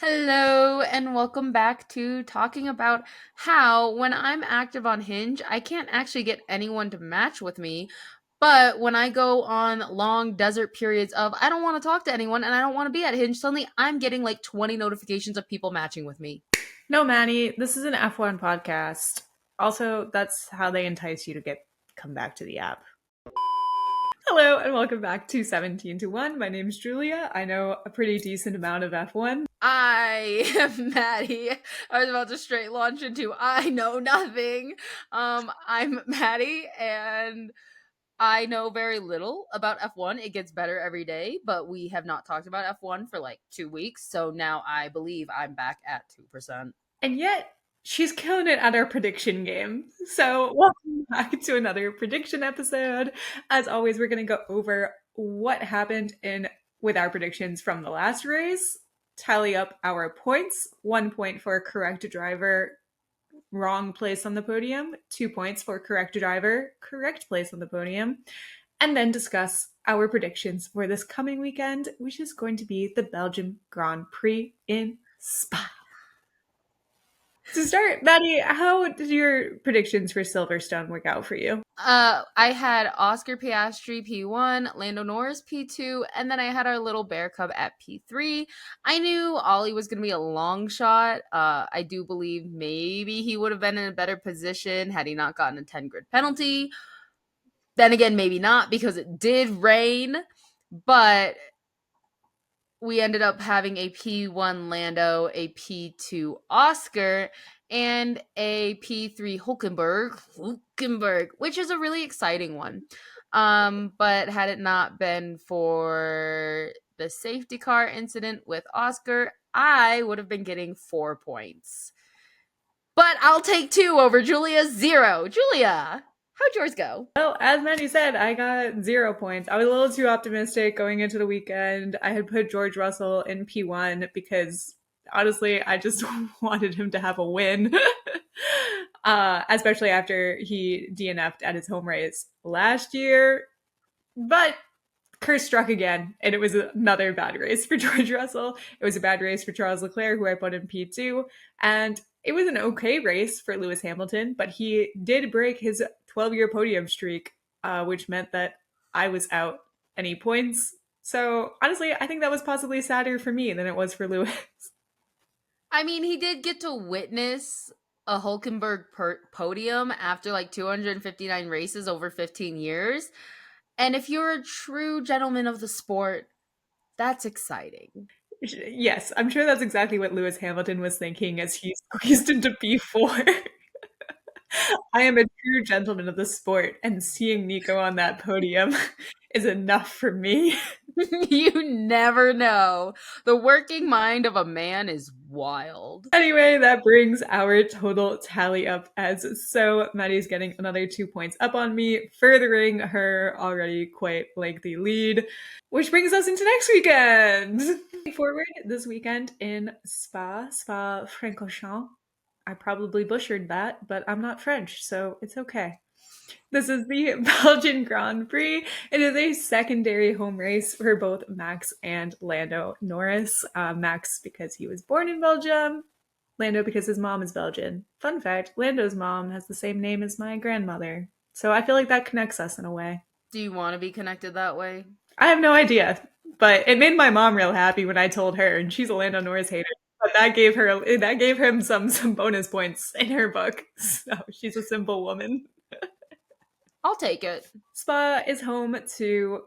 Hello, and welcome back to talking about how when I'm active on Hinge, I can't actually get anyone to match with me. But when I go on long desert periods of I don't want to talk to anyone and I don't want to be at Hinge, suddenly I'm getting like 20 notifications of people matching with me. No, Manny, this is an F1 podcast. Also, that's how they entice you to come back to the app. Hello, and welcome back to 17 to 1. My name's Julia. I know a pretty decent amount of F1. I am Maddie. I was about to straight launch into I know nothing. I'm Maddie, and I know very little about F1. It gets better every day, but we have not talked about F1 for like 2 weeks. So now I believe I'm back at 2%. And yet, she's killing it at our prediction game. So, welcome back to another prediction episode. As always, we're going to go over what happened in with our predictions from the last race, tally up our points, 1 point for correct driver, wrong place on the podium, 2 points for correct driver, correct place on the podium, and then discuss our predictions for this coming weekend, which is going to be the Belgian Grand Prix in Spa. To start, Maddie, how did your predictions for Silverstone work out for you? I had Oscar Piastri P1, Lando Norris P2, and then I had our little bear cub at P3. I knew Ollie was going to be a long shot. I do believe maybe he would have been in a better position had he not gotten a 10 grid penalty. Then again, maybe not because it did rain, but we ended up having a P1 Lando, a P2 Oscar, and a P3 Hulkenberg, which is a really exciting one. But had it not been for the safety car incident with Oscar, I would have been getting 4 points. But I'll take 2 over Julia's 0. Julia, how'd yours go? Well, as Mandy said, I got 0 points. I was a little too optimistic going into the weekend. I had put George Russell in P1 because honestly, I just wanted him to have a win. Especially after he DNF'd at his home race last year. But curse struck again, and it was another bad race for George Russell. It was a bad race for Charles Leclerc, who I put in P2, and it was an okay race for Lewis Hamilton, but he did break his 12-year podium streak, which meant that I was out any points. So honestly, I think that was possibly sadder for me than it was for Lewis. I mean, he did get to witness a Hulkenberg podium after like 259 races over 15 years. And if you're a true gentleman of the sport, that's exciting. Yes, I'm sure that's exactly what Lewis Hamilton was thinking as he squeezed into P4. I am a true gentleman of the sport, and seeing Nico on that podium is enough for me. You never know. The working mind of a man is wild. Anyway, that brings our total tally up as so Maddie's getting another 2 points up on me, furthering her already quite lengthy lead, which brings us into next weekend. Forward this weekend in Spa-Francorchamps. I probably butchered that, but I'm not French, so it's okay. This is the Belgian Grand Prix. It is a secondary home race for both Max and Lando Norris. Max because he was born in Belgium, Lando because his mom is Belgian. Fun fact, Lando's mom has the same name as my grandmother. So I feel like that connects us in a way. Do you want to be connected that way? I have no idea, but it made my mom real happy when I told her, and she's a Lando Norris hater. But that gave him some bonus points in her book. So she's a simple woman. I'll take it. Spa is home to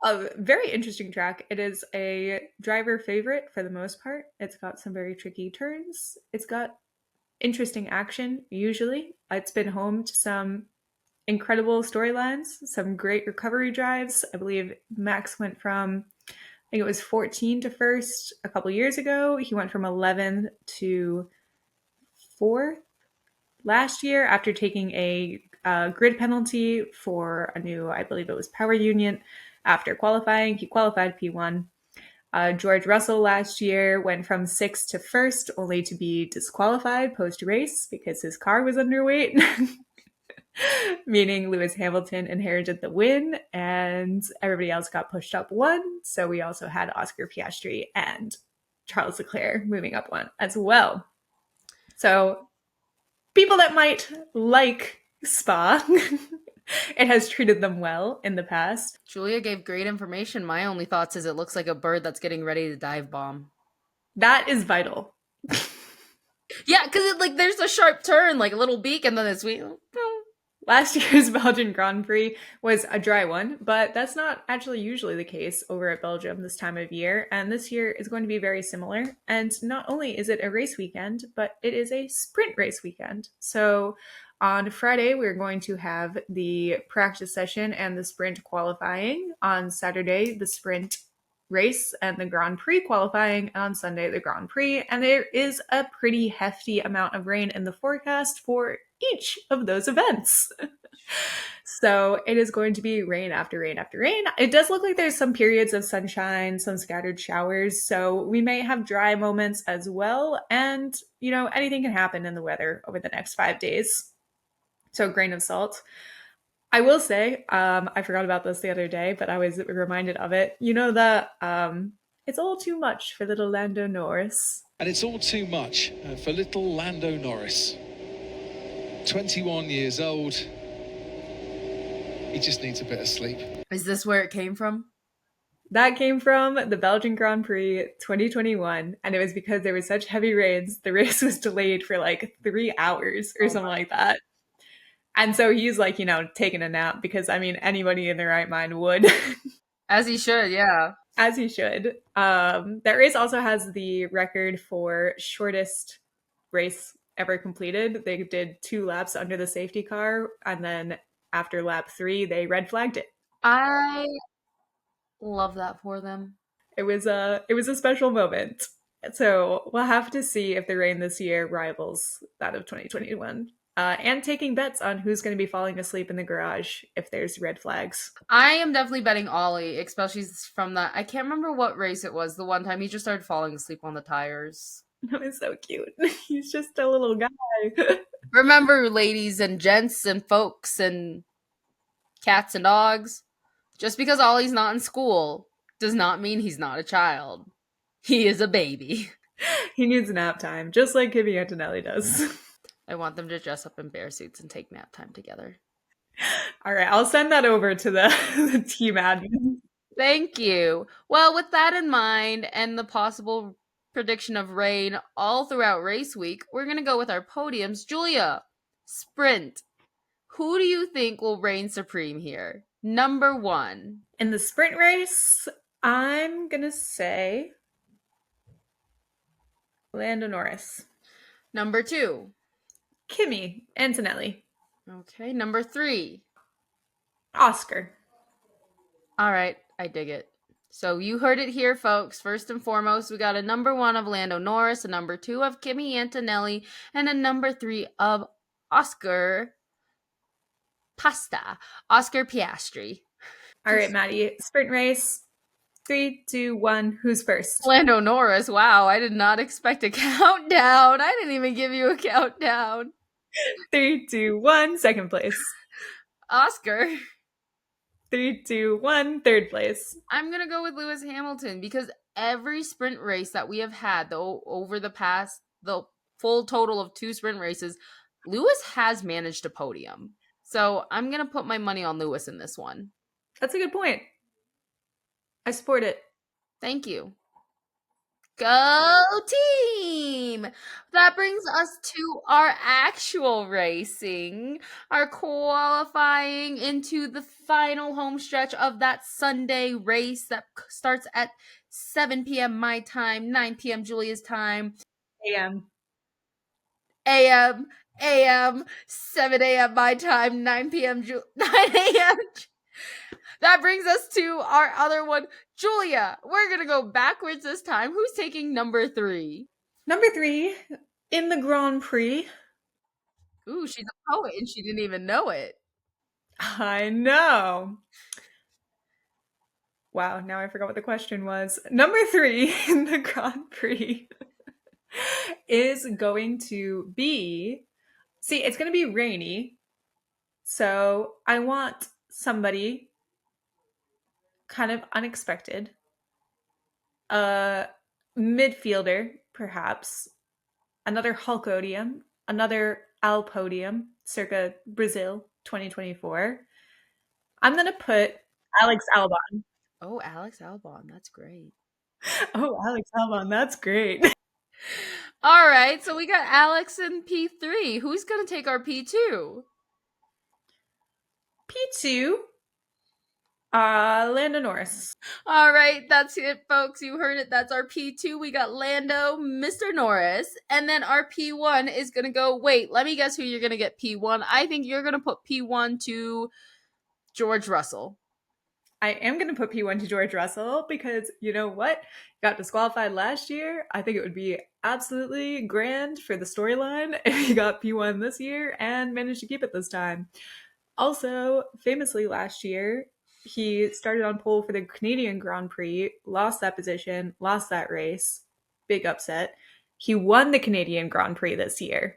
a very interesting track. It is a driver favorite for the most part. It's got some very tricky turns. It's got interesting action, usually. It's been home to some incredible storylines, some great recovery drives. I believe Max went from, I think it was 14 to first a couple years ago. He went from 11th to 4th last year after taking a grid penalty for a new, I believe it was power union after qualifying. He qualified P1. George Russell last year went from 6th to 1st, only to be disqualified post-race because his car was underweight, meaning Lewis Hamilton inherited the win and everybody else got pushed up one. So we also had Oscar Piastri and Charles Leclerc moving up one as well. So people that might like Spa, it has treated them well in the past. Julia gave great information. My only thoughts is it looks like a bird that's getting ready to dive bomb. That is vital. Yeah, because like there's a sharp turn, like a little beak, and then it's we. Last year's Belgian Grand Prix was a dry one, but that's not actually usually the case over at Belgium this time of year. And this year is going to be very similar. And not only is it a race weekend, but it is a sprint race weekend. So on Friday, we're going to have the practice session and the sprint qualifying. On Saturday, the sprint race and the Grand Prix qualifying. On Sunday, the Grand Prix. And there is a pretty hefty amount of rain in the forecast for each of those events. So it is going to be rain after rain after rain. It does look like there's some periods of sunshine, some scattered showers. So we may have dry moments as well. And, you know, anything can happen in the weather over the next 5 days. So, grain of salt. I will say, I forgot about this the other day, but I was reminded of it. You know that it's all too much for little Lando Norris. And it's all too much for little Lando Norris. 21 years old. He just needs a bit of sleep. Is this where it came from? That came from the Belgian Grand Prix 2021, and it was because there was such heavy rains. The race was delayed for like 3 hours or something like that. And so he's like, you know, taking a nap because, I mean, anybody in their right mind would. As he should, yeah. As he should. That race also has the record for shortest race ever completed. They did 2 laps under the safety car, and then after lap 3, they red flagged it. I love that for them. It was a special moment. So we'll have to see if the rain this year rivals that of 2021. And taking bets on who's going to be falling asleep in the garage if there's red flags. I am definitely betting Ollie, especially from that. I can't remember what race it was. The one time he just started falling asleep on the tires. That was so cute. He's just a little guy. Remember, ladies and gents and folks and cats and dogs, just because Ollie's not in school does not mean he's not a child. He is a baby. He needs nap time, just like Kimmy Antonelli does. I want them to dress up in bear suits and take nap time together. All right, I'll send that over to the team admin. Thank you. Well, with that in mind and the possible prediction of rain all throughout race week, we're going to go with our podiums. Julia, sprint. Who do you think will reign supreme here? Number 1. In the sprint race, I'm going to say Lando Norris. Number 2. Kimmy Antonelli. Okay, number 3. Oscar. All right, I dig it. So you heard it here, folks. First and foremost, we got a number 1 of Lando Norris, a number 2 of Kimmy Antonelli, and a number 3 of Oscar Piastri. All right, Maddie. Sprint race. 3, 2, 1. Who's first? Lando Norris. Wow, I did not expect a countdown. I didn't even give you a countdown. 3, 2, 1. Second place. Oscar. 3, 2, 1. Third place. I'm going to go with Lewis Hamilton because every sprint race that we have had, though, over the full total of 2 sprint races, Lewis has managed a podium. So I'm going to put my money on Lewis in this one. That's a good point. I support it. Thank you. Go team! That brings us to our actual racing, our qualifying into the final home stretch of that Sunday race that starts at 7 p.m. my time, 9 p.m. Julia's time. AM. AM, AM, 7 a.m. my time, 9 p.m. 9 a.m. That brings us to our other one. Julia, we're going to go backwards this time. Who's taking number 3? Number 3 in the Grand Prix. Ooh, she's a poet and she didn't even know it. I know. Wow, now I forgot what the question was. Number 3 in the Grand Prix is going to be... See, it's going to be rainy. So I want somebody kind of unexpected. midfielder, perhaps, another Hulkodium, another Alpodium, circa Brazil 2024. I'm going to put Alex Albon. Oh, Alex Albon, that's great. Oh, Alex Albon, that's great. All right, so we got Alex in P3. Who's going to take our P2? P2, Lando Norris. All right, that's it, folks. You heard it. That's our P2. We got Lando, Mr. Norris. And then our P1 is going to go. Wait, let me guess who you're going to get P1. I think you're going to put P1 to George Russell. I am going to put P1 to George Russell because you know what? Got disqualified last year. I think it would be absolutely grand for the storyline if he got P1 this year and managed to keep it this time. Also, famously last year, he started on pole for the Canadian Grand Prix, lost that position, lost that race. Big upset. He won the Canadian Grand Prix this year.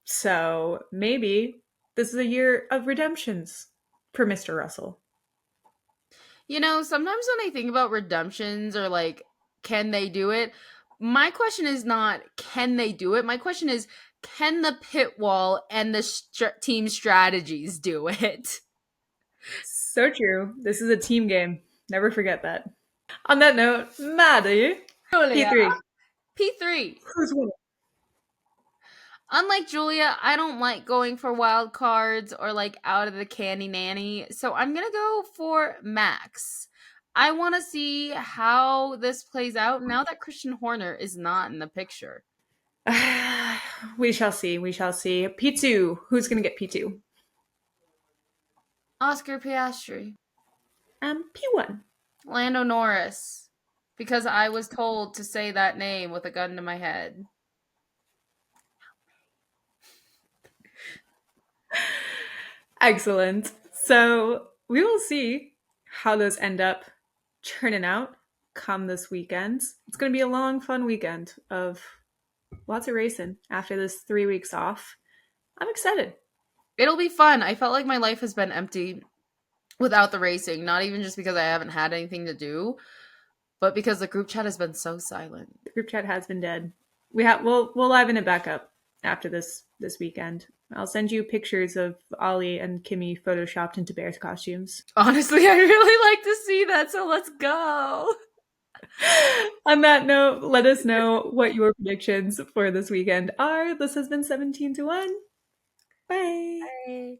So maybe this is a year of redemptions for Mr. Russell. You know, sometimes when I think about redemptions or like, can they do it? My question is not, can they do it? My question is, can the pit wall and the team strategies do it? So true. This is a team game. Never forget that. On that note, Maddie, Julia. P3. P3. Who's winning? Unlike Julia, I don't like going for wild cards or like out of the candy nanny. So I'm going to go for Max. I want to see how this plays out now that Christian Horner is not in the picture. We shall see. We shall see. P2. Who's going to get P2? Oscar Piastri. P1. Lando Norris. Because I was told to say that name with a gun to my head. Excellent. So we will see how those end up turning out come this weekend. It's going to be a long, fun weekend of lots of racing after this 3 weeks off. I'm excited. It'll be fun. I felt like my life has been empty without the racing, not even just because I haven't had anything to do, but because the group chat has been so silent. The group chat has been dead. We'll liven it back up after this weekend. I'll send you pictures of Ollie and Kimmy photoshopped into bear costumes. Honestly, I'd really like to see that, so let's go. On that note, let us know what your predictions for this weekend are. This has been 17 to 1. Bye. Bye.